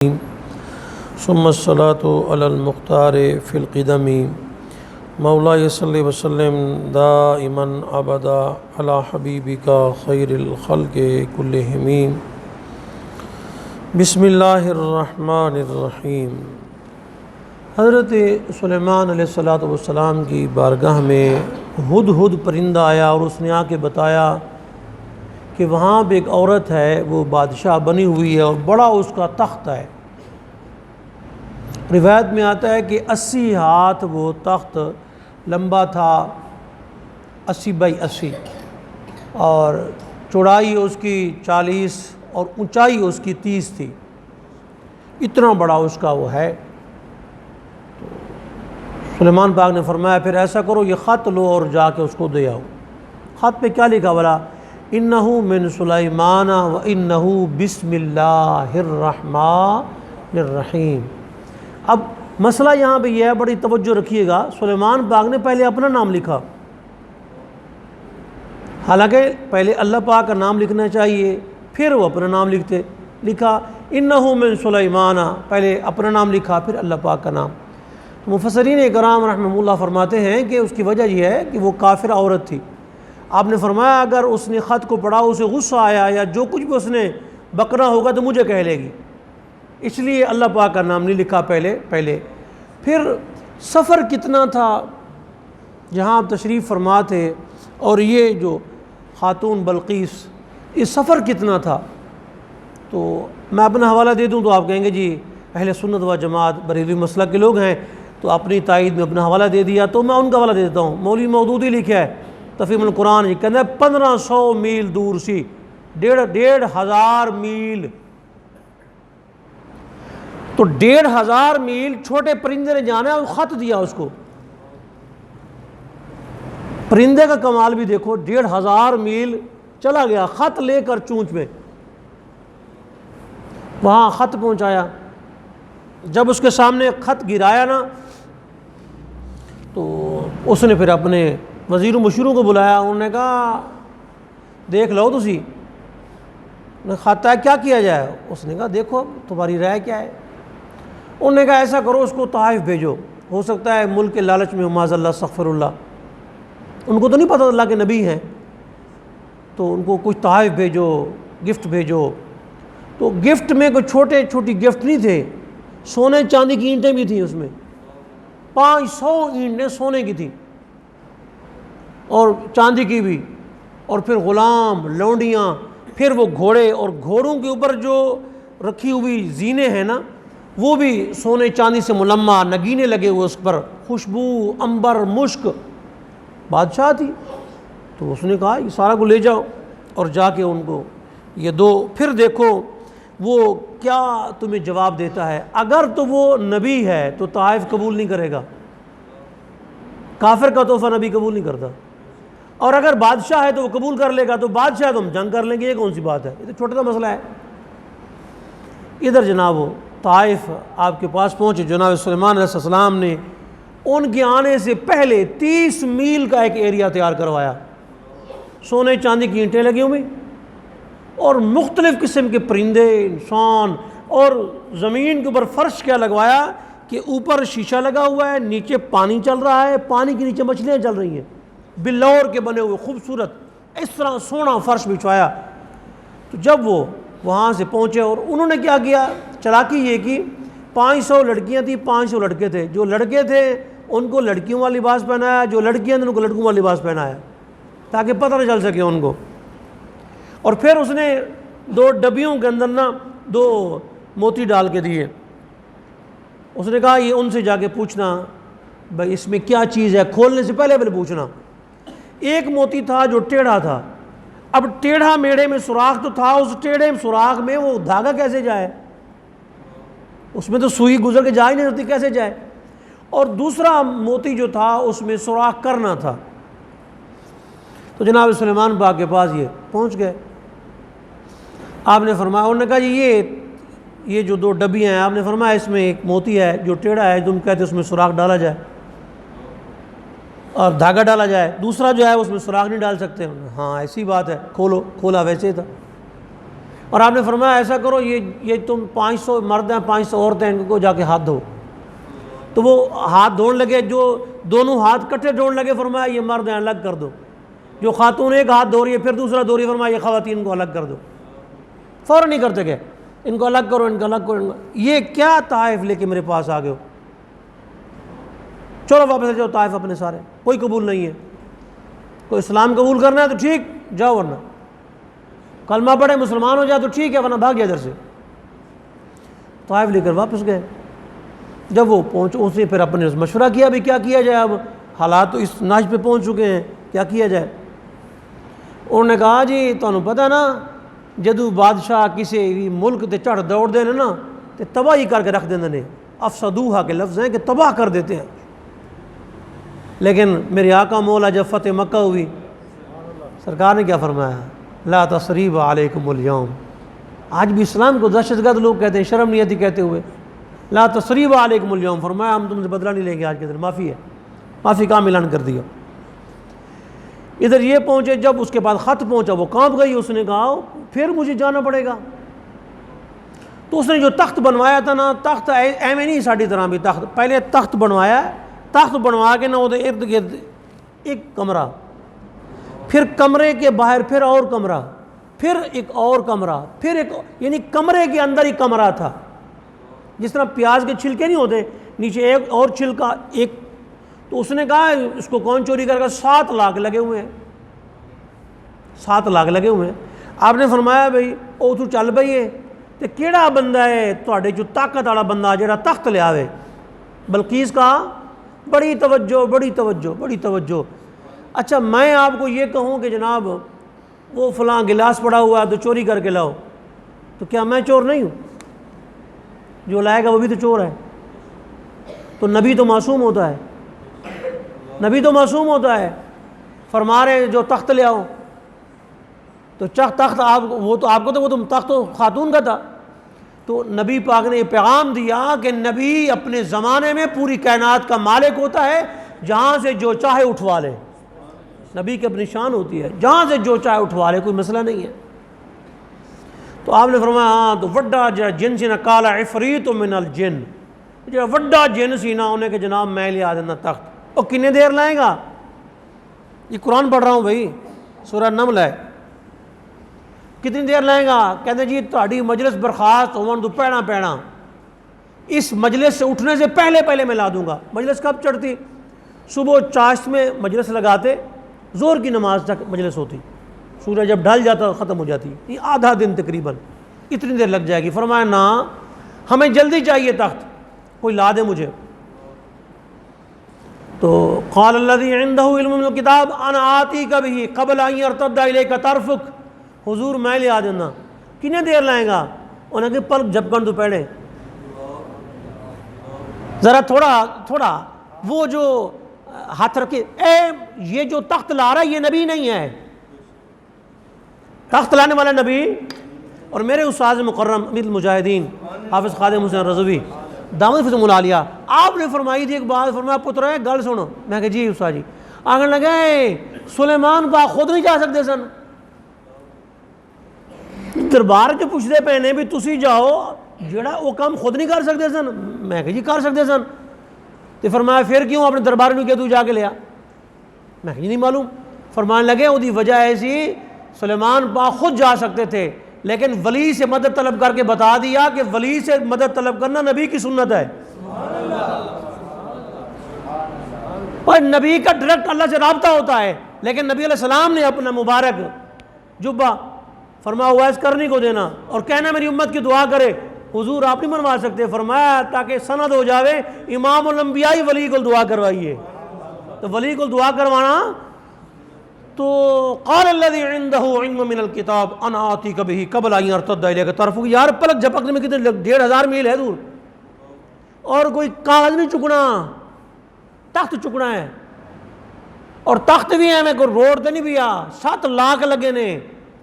ثم الصلاة علی المختار فی القدم مولا صلی وسلم دائما ابدا علی حبیبک خیر الخلق کلہم بسم اللہ الرحمن الرحیم۔ حضرت سلیمان علیہ السلام کی بارگاہ میں ہدہد پرندہ آیا اور اس نے آ کے بتایا کہ وہاں پہ ایک عورت ہے، وہ بادشاہ بنی ہوئی ہے اور بڑا اس کا تخت ہے۔ روایت میں آتا ہے کہ 80 ہاتھ وہ تخت لمبا تھا، 80 بائی 80، اور چوڑائی اس کی 40 اور اونچائی اس کی 30 تھی۔ اتنا بڑا اس کا وہ ہے۔ سلیمان پاک نے فرمایا پھر ایسا کرو، یہ خط لو اور جا کے اس کو دے آؤ۔ خط پہ کیا لکھا بولا؟ انہو من سلیمان و انہو بسم اللہ الرحمن الرحیم۔ اب مسئلہ یہاں پہ یہ ہے، بڑی توجہ رکھیے گا، سلیمان پاک نے پہلے اپنا نام لکھا، حالانکہ پہلے اللہ پاک کا نام لکھنا چاہیے پھر وہ اپنا نام لکھا انہو من سلیمان، پہلے اپنا نام لکھا پھر اللہ پاک کا نام۔ تو مفسرین کرام رحمہ اللہ فرماتے ہیں کہ اس کی وجہ یہ ہے کہ وہ کافر عورت تھی۔ آپ نے فرمایا اگر اس نے خط کو پڑھا، اسے غصہ آیا یا جو کچھ بھی اس نے بکنا ہوگا تو مجھے کہہ لے گی، اس لیے اللہ پاک کا نام نہیں لکھا پہلے۔ پھر سفر کتنا تھا جہاں آپ تشریف فرما تھے، اور یہ جو خاتون بلقیس، یہ سفر کتنا تھا؟ تو میں اپنا حوالہ دے دوں تو آپ کہیں گے جی اہل سنت و جماعت بریلوی مسلک کے لوگ ہیں تو اپنی تائید میں اپنا حوالہ دے دیا، تو میں ان کا حوالہ دے دیتا ہوں۔ مولوی مودودی لکھا ہے تفہیم القرآن، یہ کہتا ہے 1500 میل دور سی، 1500 میل، تو 1500 میل چھوٹے پرندے نے جانا ہے اور خط دیا اس کو۔ پرندے کا کمال بھی دیکھو، 1500 میل چلا گیا خط لے کر چونچ میں، وہاں خط پہنچایا۔ جب اس کے سامنے خط گرایا نا تو اس نے پھر اپنے وزیر و مشیروں کو بلایا، انہوں نے کہا دیکھ لو تسی خط ہے، کیا کیا جائے؟ اس نے کہا دیکھو تمہاری رائے کیا ہے؟ انہوں نے کہا ایسا کرو اس کو طائف بھیجو، ہو سکتا ہے ملک کے لالچ میں معاذ اللہ استغفر اللہ، ان کو تو نہیں پتہ اللہ کے نبی ہیں، تو ان کو کچھ طائف بھیجو، گفٹ بھیجو۔ تو گفٹ میں کوئی چھوٹی گفٹ نہیں تھے، سونے چاندی کی اینٹیں بھی تھیں اس میں، 500 اینٹیں سونے کی تھیں اور چاندی کی بھی، اور پھر غلام، لونڈیاں، پھر وہ گھوڑے، اور گھوڑوں کے اوپر جو رکھی ہوئی زینے ہیں نا وہ بھی سونے چاندی سے ملمع، نگینے لگے ہوئے اس پر، خوشبو، عنبر، مشک، بادشاہ تھی۔ تو اس نے کہا یہ سارا کو لے جاؤ اور جا کے ان کو یہ دو، پھر دیکھو وہ کیا تمہیں جواب دیتا ہے۔ اگر تو وہ نبی ہے تو طائف قبول نہیں کرے گا، کافر کا تحفہ نبی قبول نہیں کرتا، اور اگر بادشاہ ہے تو وہ قبول کر لے گا، تو بادشاہ تو ہم جنگ کر لیں گے، یہ کون سی بات ہے، یہ تو چھوٹا سا مسئلہ ہے۔ ادھر جناب وہ طائف آپ کے پاس پہنچے، جناب سلیمان علیہ السلام نے ان کے آنے سے پہلے 30 میل کا ایک ایریا تیار کروایا، سونے چاندی کی اینٹیں لگی ہوئی اور مختلف قسم کے پرندے، انسان، اور زمین کے اوپر فرش کیا لگوایا کہ اوپر شیشہ لگا ہوا ہے، نیچے پانی چل رہا ہے، پانی کے نیچے مچھلیاں چل رہی ہیں، بلور کے بنے ہوئے خوبصورت، اس طرح سونا فرش بچھوایا۔ تو جب وہ وہاں سے پہنچے، اور انہوں نے کیا کیا، چلاکی یہ کی، 500 لڑکیاں تھیں، 500 لڑکے تھے، جو لڑکے تھے ان کو لڑکیوں والا لباس پہنایا، جو لڑکیاں تھیں ان کو لڑکوں والا لباس پہنایا تاکہ پتہ نہ چل سکے ان کو۔ اور پھر اس نے 2 ڈبیوں کے اندر نا 2 موتی ڈال کے دیے، اس نے کہا یہ ان سے جا کے پوچھنا بھائی اس میں کیا چیز ہے، کھولنے سے پہلے پوچھنا۔ ایک موتی تھا جو ٹیڑھا تھا، اب ٹیڑھا میڑے میں سوراخ تو تھا، اس ٹیڑھے سوراخ میں وہ دھاگا کیسے جائے، اس میں تو سوئی گزر کے جا ہی نہیں سکتی، کیسے جائے؟ اور دوسرا موتی جو تھا اس میں سوراخ کرنا تھا۔ تو جناب سلیمان پاک کے پاس یہ پہنچ گئے، آپ نے فرمایا، انہوں نے کہا جی یہ جو 2 ڈبیاں ہیں، آپ نے فرمایا اس میں ایک موتی ہے جو ٹیڑھا ہے، تم کہتے اس میں سوراخ ڈالا جائے اور دھاگا ڈالا جائے، دوسرا جو ہے اس میں سوراخ نہیں ڈال سکتے۔ ہاں ایسی بات ہے، کھولو، کھولا ویسے تھا۔ اور آپ نے فرمایا ایسا کرو یہ تم 500 مرد ہیں 500 عورتیں ہیں، ان کو جا کے ہاتھ دھو. تو وہ ہاتھ دھونے لگے، جو دونوں ہاتھ کٹھے دھونے لگے، فرمایا یہ مرد ہیں الگ کر دو. جو خاتون ایک ہاتھ دھو رہی ہے پھر دوسرا دھو رہی ہے، فرمایا یہ خواتین کو الگ کر دو. فوراً نہیں کرتے گئے، ان کو الگ کرو، ان کو الگ کرو. یہ کیا طائف لے کے میرے پاس آ گئے ہو؟ چلو واپس جاؤ طائف اپنے سارے، کوئی قبول نہیں ہے. کوئی اسلام قبول کرنا ہے تو ٹھیک جاؤ، ورنہ کلمہ پڑھے مسلمان ہو جائے تو ٹھیک ہے، ورنہ بھاگ جائے ادھر سے. طائف لے کر واپس گئے. جب وہ پہنچ، اس نے پھر اپنے مشورہ کیا بھی کیا کیا جائے، اب حالات تو اس ناج پہ پہنچ چکے ہیں، کیا کیا جائے. انہوں نے کہا جی تمہیں پتہ نا جدو بادشاہ کسی بھی ملک تے چڑھ دوڑ دینے نا تے تباہی کر کے رکھ دینے. افسدوہا کے لفظ ہیں کہ تباہ کر دیتے ہیں. لیکن میرے آقا مولا جب فتح مکہ ہوئی، سرکار نے کیا فرمایا؟ لا تصریب علیکم اليوم. آج بھی اسلام کو دہشت گرد لوگ کہتے ہیں، شرم نہیں آتی کہتے ہوئے. لا تصریب علیکم اليوم، فرمایا ہم تم سے بدلہ نہیں لیں گے، آج کے دن معافی ہے، معافی کا اعلان کر دیا. ادھر یہ پہنچے، جب اس کے بعد خط پہنچا وہ کانپ گئی. اس نے کہا پھر مجھے جانا پڑے گا. تو اس نے جو تخت بنوایا تھا نا، تخت ایویں نہیں ساڑی طرح بھی تخت، پہلے تخت بنوایا، تخت بنوا کے نا وہ ارد گرد ایک کمرہ، پھر کمرے کے باہر پھر اور کمرہ، پھر ایک اور کمرہ، پھر ایک، یعنی کمرے کے اندر ہی کمرہ تھا. جس طرح پیاز کے چھلکے نہیں ہوتے، نیچے ایک اور چھلکا ایک. تو اس نے کہا اس کو کون چوری کرے گا؟ 7 لاکھ لگے ہوئے ہیں، 7 لاکھ لگے ہوئے ہیں. آپ نے فرمایا بھئی او تو چل پئی ہے تے کیڑا بندہ ہے تواڈے جو طاقت والا بندہ جڑا تخت لے آوے؟ بلقیس کہا بڑی توجہ بڑی توجہ بڑی توجہ. اچھا میں آپ کو یہ کہوں کہ جناب وہ فلاں گلاس پڑا ہوا ہے تو چوری کر کے لاؤ، تو کیا میں چور نہیں ہوں؟ جو لائے گا وہ بھی تو چور ہے. تو نبی تو معصوم ہوتا ہے، نبی تو معصوم ہوتا ہے. فرما رہے جو تخت لے آؤ، تو تخت آپ وہ تو آپ کو تو وہ تخت تو خاتون کا تھا. تو نبی پاک نے یہ پیغام دیا کہ نبی اپنے زمانے میں پوری کائنات کا مالک ہوتا ہے، جہاں سے جو چاہے اٹھوا لے. نبی کی اپنی شان ہوتی ہے، جہاں سے جو چاہے اٹھوا لے، کوئی مسئلہ نہیں ہے. تو آپ نے فرمایا ہاں تو وڈا جڑا جن سی نا کالا عفریت من الجن، جڑا وڈا جن سی نا انہیں کہ جناب میں لیا دینا تخت. اور کتنے دیر لائے گا؟ یہ قرآن پڑھ رہا ہوں بھائی، سورہ نمل ہے. کتنی دیر لائے گا؟ کہتے جی تہاڈی مجلس برخاست ہون تو پیڑا پیڑا، اس مجلس سے اٹھنے سے پہلے پہلے میں لا دوں گا. مجلس کب چڑھتی؟ صبح چاشت میں مجلس لگاتے، زور کی نماز تک مجلس ہوتی، سورج جب ڈھل جاتا ختم ہو جاتی. یہ آدھا دن تقریباً اتنی دیر لگ جائے گی. فرمایا نا ہمیں جلدی چاہیے تخت، کوئی لا دے مجھے. تو قال الذی عنده علم من الکتاب انا آتیک بہ قبل ان یرتد الیک طرفک، حضور میں لیا دینا. کتنے دیر لائے گا؟ انہوں نے کہ پلک جھپکن تو پہلے. ذرا تھوڑا وہ جو ہاتھ رکھے، اے یہ جو تخت لا رہا ہے یہ نبی نہیں ہے، تخت لانے والا نبی. اور میرے استاد مکرم امیر المجاہدین حافظ خادم حسین رضوی دامت فتح العالیہ، آپ نے فرمائی تھی ایک بات، فرمایا پتر ہے گل سنو. میں کہ جی استاد جی. آگے لگے سلیمان با خود نہیں جا سکتے سن، دربار کے پوچھتے پے نے بھی تسی جاؤ، جڑا وہ کام خود نہیں کر سکتے سن. میں کہ جی کر سکتے سن. تو فرمایا پھر کیوں اپنے دربار میں کیا تو جا کے لیا؟ میں کہ جی نہیں معلوم. فرمانے لگے وہ دی وجہ ایسی سلیمان با خود جا سکتے تھے، لیکن ولی سے مدد طلب کر کے بتا دیا کہ ولی سے مدد طلب کرنا نبی کی سنت ہے. اور نبی کا ڈائریکٹ اللہ سے رابطہ ہوتا ہے، لیکن نبی علیہ السلام نے اپنا مبارک جبہ فرمایا ویس کرنے کو دینا اور کہنا میری امت کی دعا کرے. حضور آپ نہیں منوا سکتے. فرمایا تاکہ سند ہو جاوے امام الانبیاء ولی کو دعا کروائیے. تو ولی کو دعا کروانا تو قال الذی عنده علم من الکتاب انا آتیک بہ قبل ان یرتد الیک طرفک. یار پلک جھپکنے میں کتنے 1500 میل ہے دور، اور کوئی کاغذ نہیں چکنا، تخت چکنا ہے. اور تخت بھی ہے، میں کوئی روڈ تے نہیں پیا، 7 لاکھ لگے نے.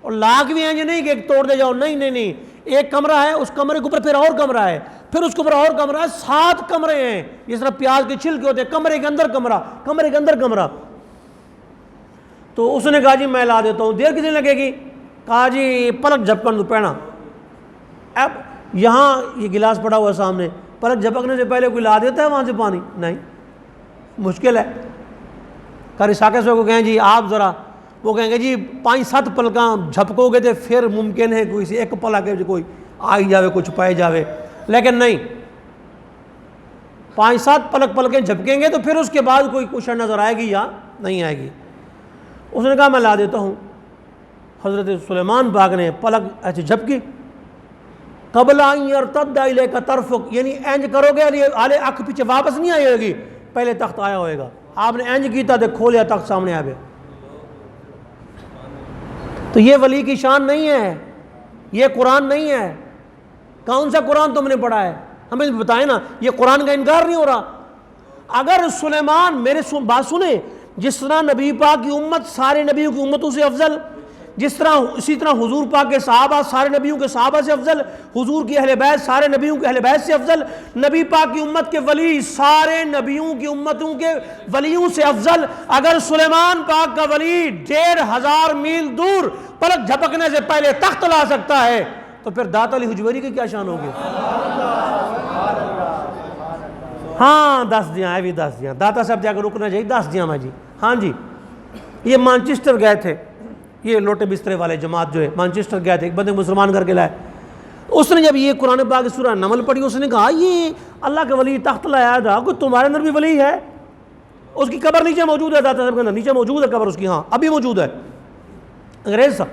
اور لاکھ بھی ہیں جو نہیں کہ توڑ دے جاؤ، نہیں نہیں نہیں. ایک کمرہ ہے، اس کمرے کے اوپر پھر اور کمرہ ہے، پھر اس کے اوپر اور کمرہ ہے. 7 کمرے ہیں، جس طرح پیاز کے چھلکے ہوتے ہیں، کمرے کے اندر کمرہ، کمرے کے اندر کمرہ. تو اس نے کہا جی میں لا دیتا ہوں. دیر کتنی لگے گی؟ کہا جی پلک جھپکن تو پہنا. اب یہاں یہ گلاس پڑا ہوا سامنے، پلک جھپکنے سے پہلے کوئی لا دیتا ہے وہاں سے پانی؟ نہیں، مشکل ہے۔ قاری ثاقب صاحب کو کہیں جی آپ ذرا، وہ کہیں گے جی 5-7 پلکاں جھپکو گے تو پھر ممکن ہے کوئی سی ایک پلک ہے کوئی آئی جاوے کچھ پائے جاوے، لیکن نہیں، 5-7 پلکیں جھپکیں گے تو پھر اس کے بعد کوئی کوشش نظر آئے گی یا نہیں آئے گی۔ اس نے کہا میں لا دیتا ہوں۔ حضرت سلیمان پاک نے پلک ایسے جھپکی، قبل ان یرتد الیک طرفک، یعنی اینج کرو گے حالے آنکھ پیچھے واپس نہیں آئی ہوگی، پہلے تخت آیا ہوئے گا۔ آپ نے اینج کیتا تو کھولیا تخت سامنے آ گیا۔ تو یہ ولی کی شان نہیں ہے، یہ قرآن نہیں ہے۔ کون سا قرآن تم نے پڑھا ہے؟ ہمیں بتائیں نا، یہ قرآن کا انکار نہیں ہو رہا۔ اگر سلیمان، میرے بات سنیں، جس طرح نبی پاک کی امت سارے نبیوں کی امتوں سے افضل، جس طرح اسی طرح حضور پاک کے صحابہ سارے نبیوں کے صحابہ سے افضل، حضور کی اہل بیت سارے نبیوں کے اہل بیت سے افضل، نبی پاک کی امت کے ولی سارے نبیوں کی امتوں کے ولیوں سے افضل، اگر سلیمان پاک کا ولی 1500 میل دور پلک جھپکنے سے پہلے تخت لا سکتا ہے تو پھر داتا علی حجویری کی کیا شان ہوگی؟ ہاں 10 دیا ہے بھی 10 دیا، داتا صاحب جا کے رکنا چاہیے، 10 دیا میں جی۔ ہاں جی، یہ مانچسٹر گئے تھے، یہ لوٹے بسترے والے جماعت جو ہے مانچسٹر گئے تھے، ایک بندے مسلمان کر کے لائے۔ اس نے جب یہ قرآن پاک کی سورہ نمل پڑھی، اس نے کہا یہ اللہ کے ولی تخت لایا تھا، کوئی تمہارے اندر بھی ولی ہے؟ اس کی قبر نیچے موجود ہے، داتا صاحب کے اندر نیچے موجود ہے قبر اس کی، ہاں ابھی موجود ہے۔ انگریز صاحب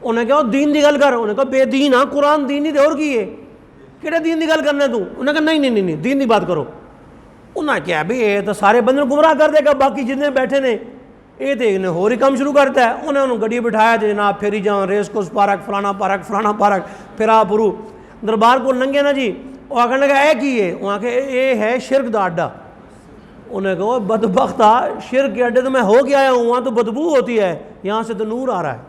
انہیں کہا دین دی گل کر، انہیں کہا بے دین، ہاں قرآن دین نہیں دے اور کی ہے، کہڑے دین دی گل کرنا تو؟ انہیں کہا نہیں دین دی بات کرو۔ انہیں کیا بھی یہ تو سارے بندے گمراہ کر دے گا، باقی جتنے بیٹھے نے یہ تو انہیں ہو رہی کام شروع کرتا ہے۔ انہیں گڈی بٹھایا تھے جناب، پھیری جاؤں ریس کوس پارک فلانا پارک پھرا پرو دربار کو ننگے نا جی، وہ آخر لگا اے کی ہے، وہ آخر یہ ہے شرک دا اڈا۔ انہیں کہا بدبختہ شرک کے اڈے تو میں ہو کے آیا ہوں، وہاں تو بدبو ہوتی ہے، یہاں سے تو نور آ رہا ہے۔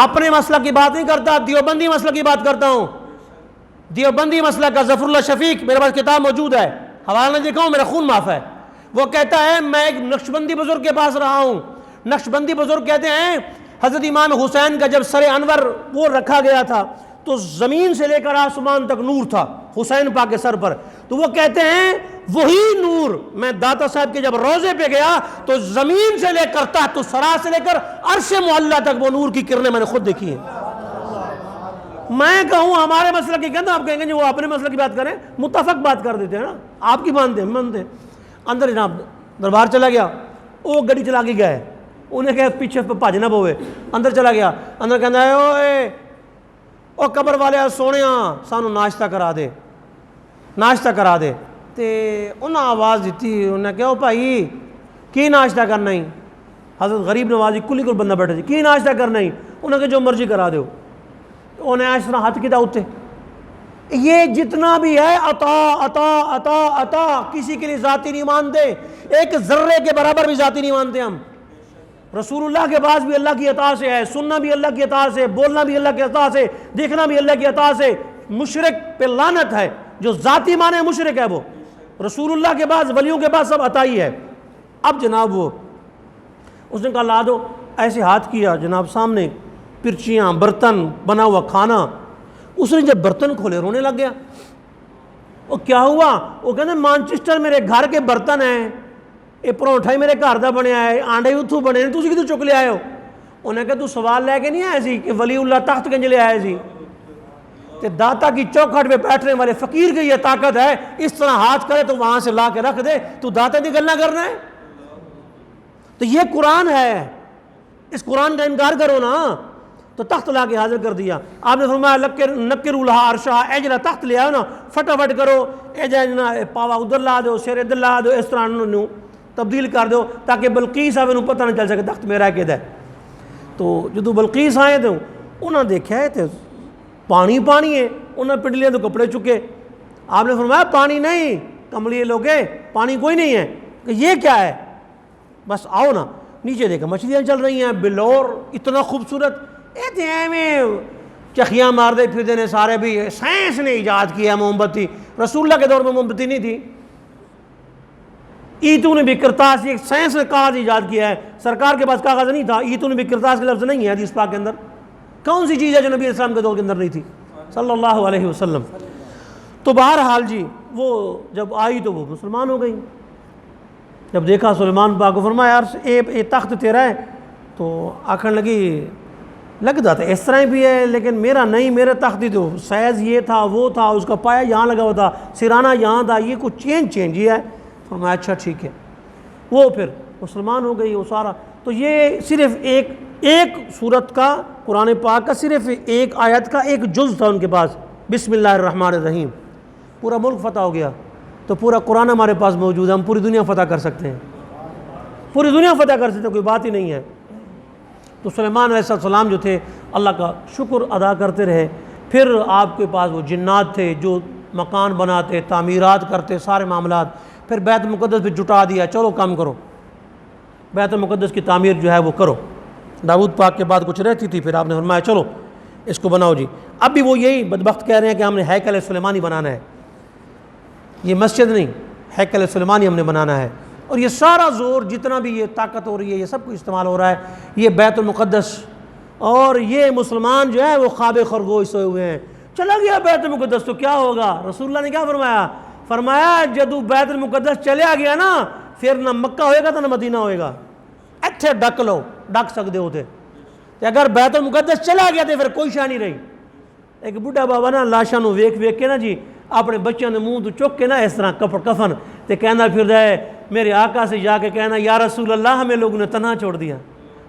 اپنے مسئلہ کی بات نہیں کرتا، دیوبندی مسئلہ کی بات کرتا ہوں۔ دیوبندی مسئلہ کا ظفر اللہ شفیق، میرے پاس کتاب موجود ہے، حوالہ نہیں دکھاؤں، میرا خون معاف ہے۔ وہ کہتا ہے میں ایک نقشبندی بزرگ کے پاس رہا ہوں، نقشبندی بزرگ کہتے ہیں حضرت امام حسین کا جب سر انور وہ رکھا گیا تھا تو زمین سے لے کر آسمان تک نور تھا حسین پاک کے سر پر، تو وہ کہتے ہیں وہی نور میں داتا صاحب کے جب روزے پہ گیا تو زمین سے لے کر تحت الثری سے لے کر عرش معلی تک وہ نور کی کرنیں میں نے خود دیکھی ہیں۔ میں کہوں ہمارے مسئلہ کی کہتے ہیں، آپ کہیں گے وہ اپنے مسئلہ کی بات کریں، متفق بات کر دیتے ہیں نا، آپ کی مانتے ہیں ہم مانتے ہیں۔ اندر جناب دربار چلا گیا، وہ گڑی چلا کے گئے، انہیں کہا پیچھے بھج نہ پوے، اندر چلا گیا، اندر کہنا ہے او قبر والے سونیاں سانو ناشتہ کرا دے تے انہاں آواز دیتی، انہیں کہا بھائی کی ناشتہ کرنا ہی؟ حضرت غریب نوازی کلی کو بندہ بیٹھا جی کی ناشتہ کرنا ہی؟ انہیں کہا جو مرضی کرا دیو۔ انہیں اس طرح ہاتھ کیتا ہوتے، یہ جتنا بھی ہے عطا کسی کے لیے ذاتی نہیں مانتے، ایک ذرے کے برابر بھی ذاتی نہیں مانتے ہم۔ رسول اللہ کے پاس بھی اللہ کی عطا سے ہے، سننا بھی اللہ کی عطا سے، بولنا بھی اللہ کی عطا سے، دیکھنا بھی اللہ کی عطا سے۔ مشرک پہ لعنت ہے جو ذاتی مانے مشرک ہے، وہ رسول اللہ کے پاس ولیوں کے پاس سب عطائی ہے۔ اب جناب وہ اس نے کہا لا دو، ایسے ہاتھ کیا جناب سامنے پرچیاں برتن بنا ہوا کھانا، اس نے جب برتن کھولے رونے لگ گیا۔ وہ کیا ہوا؟ وہ کہتے ہیں مانچسٹر میرے گھر کے برتن ہیں، یہ پروٹھا ہی میرے گھر دا بنیا ہے، آنڈے اتھو بنے ہیں، تسی کتوں چک لے آئے ہو؟ انہیں کہا تو سوال لے کے نہیں آئے سی کہ ولی اللہ تخت کنج لے آئے سی؟ کہ داتا کی چوکھٹ پہ بیٹھنے والے فقیر کی یہ طاقت ہے، اس طرح ہاتھ کرے تو وہاں سے لا کے رکھ دے، تو داتا دی گلنا کرنا ہے؟ تو یہ قرآن ہے، اس قرآن کا انکار کرو نا۔ تو تخت لا کے حاضر کر دیا۔ آپ نے فرمایا نکروا لہا عرشہا، اے جنا تخت لے آؤ نا فٹافٹ کرو، اے جنا پاوا ادھر لا دو، سر ادھر لا دو، اس طرح انہوں تبدیل کر دو تاکہ بلقیس آوے انہوں پتہ نہ چل سکے تخت میرا ہے۔ تو جدو بلقیس آئے تھے انہوں نے دیکھا ہے پانی ہے، انہوں نے پنڈلیاں تو کپڑے چکے۔ آپ نے فرمایا پانی نہیں کملیے لوگے، پانی کوئی نہیں ہے، کہ یہ کیا ہے؟ بس آؤ نا۔ نیچے دیکھا مچھلیاں چل رہی ہیں، بلور اتنا خوبصورت، میں چخیاں مار دے پھر دینے سارے بھی۔ سائنس نے ایجاد کیا موم بتی، رسول اللہ کے دور میں موم بتی نہیں تھی، ایتوں نے بھی کرتاس، ایک سائنس نے کاغذ ایجاد کیا ہے، سرکار کے پاس کاغذ نہیں تھا، ایتوں نے بھی کرتاس کے لفظ نہیں ہے حدیث پاک کے اندر۔ کون سی چیز ہے جو نبی اسلام کے دور کے اندر نہیں تھی؟ صلی اللہ علیہ وسلم۔ تو بہرحال جی وہ جب آئی تو وہ مسلمان ہو گئی۔ جب دیکھا سلیمان پاک کو، فرمایا یار اے تخت تیرا ہے؟ تو آکھن لگی لگتا تھا اس طرح بھی ہے لیکن میرا نہیں، میرے تخت ہی تو سائز یہ تھا وہ تھا، اس کا پایا یہاں لگا ہوا تھا، سرانہ یہاں تھا، یہ کچھ چینج ہی ہے۔ فرمایا اچھا ٹھیک ہے۔ وہ پھر مسلمان ہو گئی وہ سارا۔ تو یہ صرف ایک سورت کا، قرآن پاک کا صرف ایک آیت کا ایک جز تھا ان کے پاس، بسم اللہ الرحمن الرحیم۔ پورا ملک فتح ہو گیا، تو پورا قرآن ہمارے پاس موجود ہے، ہم پوری دنیا فتح کر سکتے ہیں، پوری دنیا فتح کر سکتے ہیں، کوئی بات ہی نہیں ہے۔ تو سلیمان علیہ السلام جو تھے اللہ کا شکر ادا کرتے رہے۔ پھر آپ کے پاس وہ جنات تھے جو مکان بناتے، تعمیرات کرتے، سارے معاملات۔ پھر بیت المقدس پہ جٹا دیا، چلو کام کرو، بیت المقدس کی تعمیر جو ہے وہ کرو۔ داؤد پاک کے بعد کچھ رہتی تھی، پھر آپ نے فرمایا چلو اس کو بناؤ جی۔ اب بھی وہ یہی بدبخت کہہ رہے ہیں کہ ہم نے ہیکل سلیمانی بنانا ہے، یہ مسجد نہیں، ہیکل سلیمانی ہم نے بنانا ہے۔ اور یہ سارا زور جتنا بھی یہ طاقت ہو رہی ہے، یہ سب کچھ استعمال ہو رہا ہے یہ بیت المقدس، اور یہ مسلمان جو ہے وہ خواب خرگوش سوئے ہوئے ہیں۔ چلا گیا بیت المقدس تو کیا ہوگا؟ رسول اللہ نے کیا فرمایا؟ فرمایا جدو بیت المقدس چلیا گیا نا، پھر نہ مکہ ہوئے گا تو نہ مدینہ ہوئے گا۔ اتھے ڈک لو، ڈک سکتے ہوتے، اگر بیت المقدس چلا گیا تو پھر کوئی شاہ نہیں رہی۔ ایک بڈھا بابا نا لاشاں نو ویکھ کے نا جی اپنے بچوں نے منہ تو چک کے نا اس طرح کفن تے کہنا پھر ہے میرے آقا سے جا کے کہنا یا رسول اللہ ہمیں لوگوں نے تنہا چھوڑ دیا،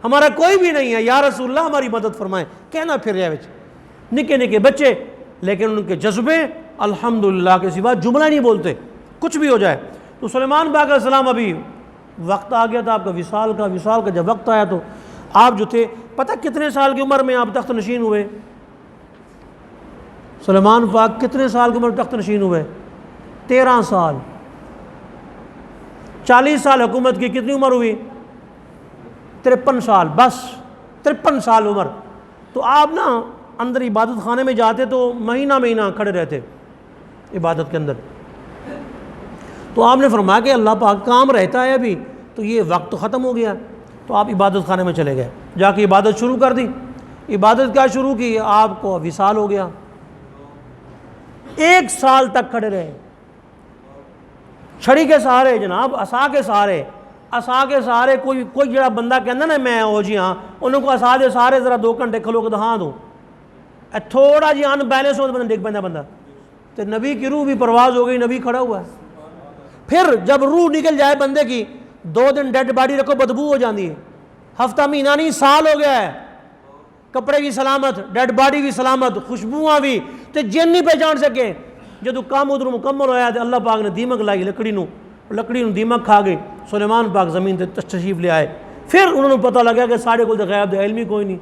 ہمارا کوئی بھی نہیں ہے، یا رسول اللہ ہماری مدد فرمائیں، کہنا پھر رہے بچے نکے نکے بچے، لیکن ان کے جذبے الحمدللہ کے سوا جملہ نہیں بولتے، کچھ بھی ہو جائے۔ تو سلیمان پاک علیہ السلام ابھی وقت آ گیا تھا آپ کا وصال کا جب وقت آیا تو آپ جو تھے پتہ کتنے سال کی عمر میں آپ تخت نشین ہوئے؟ سلیمان پاک کتنے سال کی عمر تخت نشین ہوئے؟ 13 سال۔ 40 سال حکومت کی کتنی عمر ہوئی؟ 53 سال، بس 53 سال عمر۔ تو آپ نا اندر عبادت خانے میں جاتے تو مہینہ کھڑے رہتے عبادت کے اندر۔ تو آپ نے فرمایا کہ اللہ پاک کام رہتا ہے ابھی، تو یہ وقت ختم ہو گیا، تو آپ عبادت خانے میں چلے گئے، جا کے عبادت شروع کر دی۔ عبادت کیا شروع کی؟ آپ کو وصال ہو گیا، 1 سال تک کھڑے رہے، چھڑی کے سہارے جناب، عصا کے سہارے کوئی جڑا بندہ کہنا نا میں ہو جی ہاں انہوں کو عصا دے سہارے ذرا 2 گھنٹے کھلو کے ہاں دو، تھوڑا جی ان بیلنس ہو تو بندہ ڈگ پہنتا بندہ۔ تو نبی کی روح بھی پرواز ہو گئی، نبی کھڑا ہوا ہے۔ پھر جب روح نکل جائے بندے کی 2 دن ڈیڈ باڈی رکھو بدبو ہو جاتی ہے، ہفتہ مہینہ نہیں سال ہو گیا ہے، کپڑے بھی سلامت، ڈیڈ باڈی بھی سلامت، خوشبوواں بھی، تو جن نہیں پہچان سکے۔ جدو کام ادھر مکمل ہویا تو اللہ پاک نے دیمک لائی لکڑی نو دیمک کھا گئی، سلیمان پاک زمین تے تشریف لے آئے۔ پھر انہوں نے پتہ لگا کہ سارے کو غیب دے علم ہی کوئی نہیں،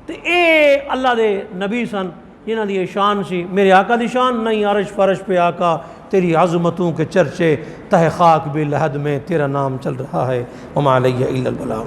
تو اے اللہ دے نبی سن جنہاں دی شان سی، میرے آقا دی شان نہیں، عرش فرش پہ آقا تیری عظمتوں کے چرچے، تہ خاک بھی لحد میں تیرا نام چل رہا ہے، وما علیہ الا البلاغ۔